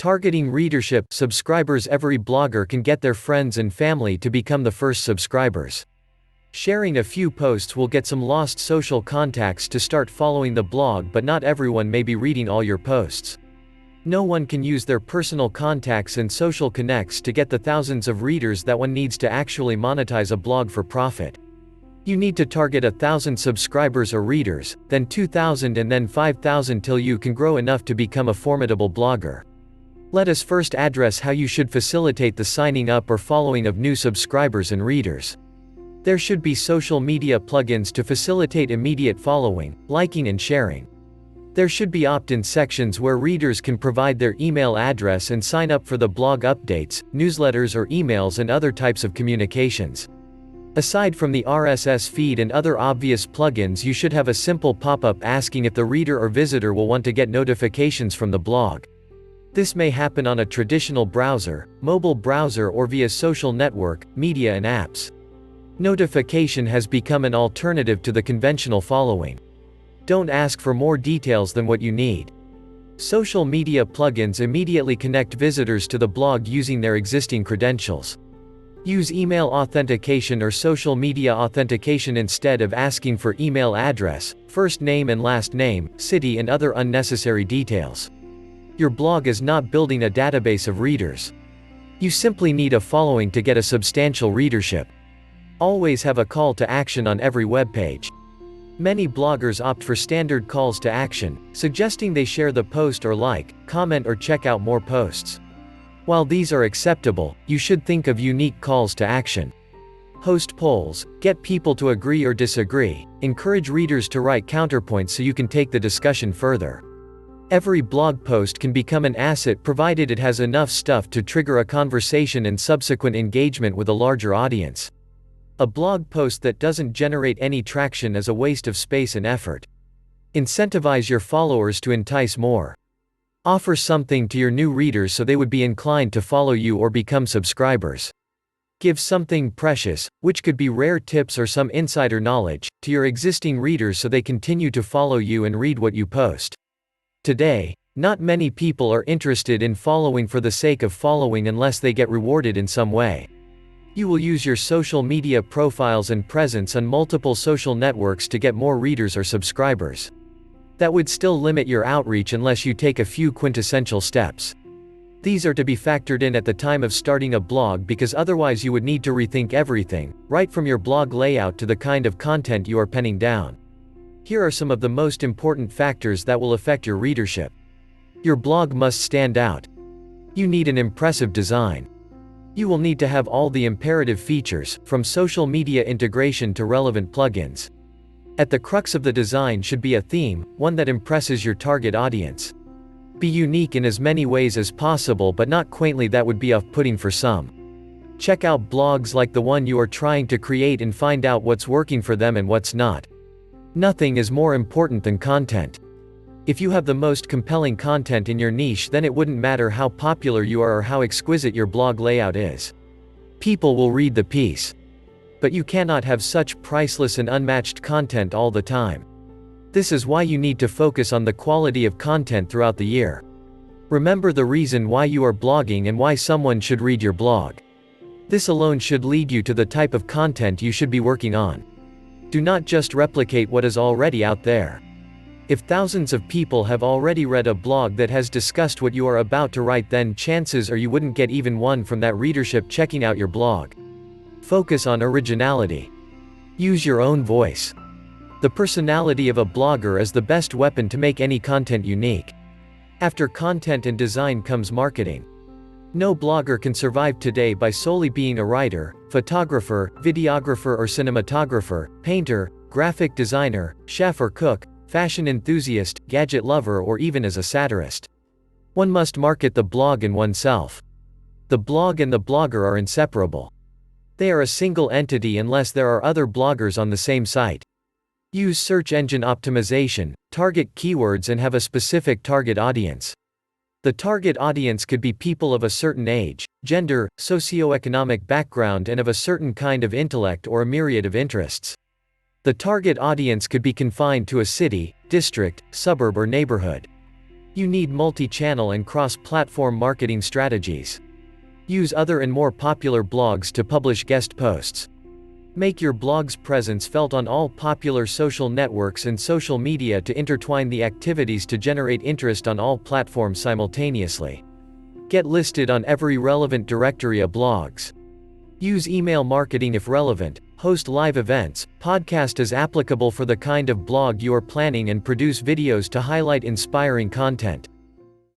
Targeting readership subscribers. Every blogger can get their friends and family to become the first subscribers. Sharing a few posts will get some lost social contacts to start following the blog, but not everyone may be reading all your posts. No one can use their personal contacts and social connects to get the thousands of readers that one needs to actually monetize a blog for profit. You need to target 1,000 subscribers or readers, then 2,000 and then 5,000 till you can grow enough to become a formidable blogger. Let us first address how you should facilitate the signing up or following of new subscribers and readers. There should be social media plugins to facilitate immediate following, liking and sharing. There should be opt-in sections where readers can provide their email address and sign up for the blog updates, newsletters or emails and other types of communications. Aside from the RSS feed and other obvious plugins, you should have a simple pop-up asking if the reader or visitor will want to get notifications from the blog. This may happen on a traditional browser, mobile browser or via social network, media and apps. Notification has become an alternative to the conventional following. Don't ask for more details than what you need. Social media plugins immediately connect visitors to the blog using their existing credentials. Use email authentication or social media authentication instead of asking for email address, first name and last name, city and other unnecessary details. Your blog is not building a database of readers. You simply need a following to get a substantial readership. Always have a call to action on every web page. Many bloggers opt for standard calls to action, suggesting they share the post or like, comment or check out more posts. While these are acceptable, you should think of unique calls to action. Host polls, get people to agree or disagree, encourage readers to write counterpoints so you can take the discussion further. Every blog post can become an asset provided it has enough stuff to trigger a conversation and subsequent engagement with a larger audience. A blog post that doesn't generate any traction is a waste of space and effort. Incentivize your followers to entice more. Offer something to your new readers so they would be inclined to follow you or become subscribers. Give something precious, which could be rare tips or some insider knowledge, to your existing readers so they continue to follow you and read what you post. Today, not many people are interested in following for the sake of following unless they get rewarded in some way. You will use your social media profiles and presence on multiple social networks to get more readers or subscribers. That would still limit your outreach unless you take a few quintessential steps. These are to be factored in at the time of starting a blog because otherwise you would need to rethink everything, right from your blog layout to the kind of content you are penning down. Here are some of the most important factors that will affect your readership. Your blog must stand out. You need an impressive design. You will need to have all the imperative features, from social media integration to relevant plugins. At the crux of the design should be a theme, one that impresses your target audience. Be unique in as many ways as possible, but not quaintly that would be off-putting for some. Check out blogs like the one you are trying to create and find out what's working for them and what's not. Nothing is more important than content. If you have the most compelling content in your niche, then it wouldn't matter how popular you are or how exquisite your blog layout is. People will read the piece. But you cannot have such priceless and unmatched content all the time. This is why you need to focus on the quality of content throughout the year. Remember the reason why you are blogging and why someone should read your blog. This alone should lead you to the type of content you should be working on. Do not just replicate what is already out there. If thousands of people have already read a blog that has discussed what you are about to write, then chances are you wouldn't get even one from that readership checking out your blog. Focus on originality. Use your own voice. The personality of a blogger is the best weapon to make any content unique. After content and design comes marketing. No blogger can survive today by solely being a writer, photographer, videographer or cinematographer, painter, graphic designer, chef or cook, fashion enthusiast, gadget lover or even as a satirist. One must market the blog in oneself. The blog and the blogger are inseparable. They are a single entity unless there are other bloggers on the same site. Use search engine optimization, target keywords and have a specific target audience. The target audience could be people of a certain age, gender, socioeconomic background and of a certain kind of intellect or a myriad of interests. The target audience could be confined to a city, district, suburb or neighborhood. You need multi-channel and cross-platform marketing strategies. Use other and more popular blogs to publish guest posts. Make your blog's presence felt on all popular social networks and social media to intertwine the activities to generate interest on all platforms simultaneously. Get listed on every relevant directory of blogs. Use email marketing if relevant, host live events, podcast as applicable for the kind of blog you are planning, and produce videos to highlight inspiring content.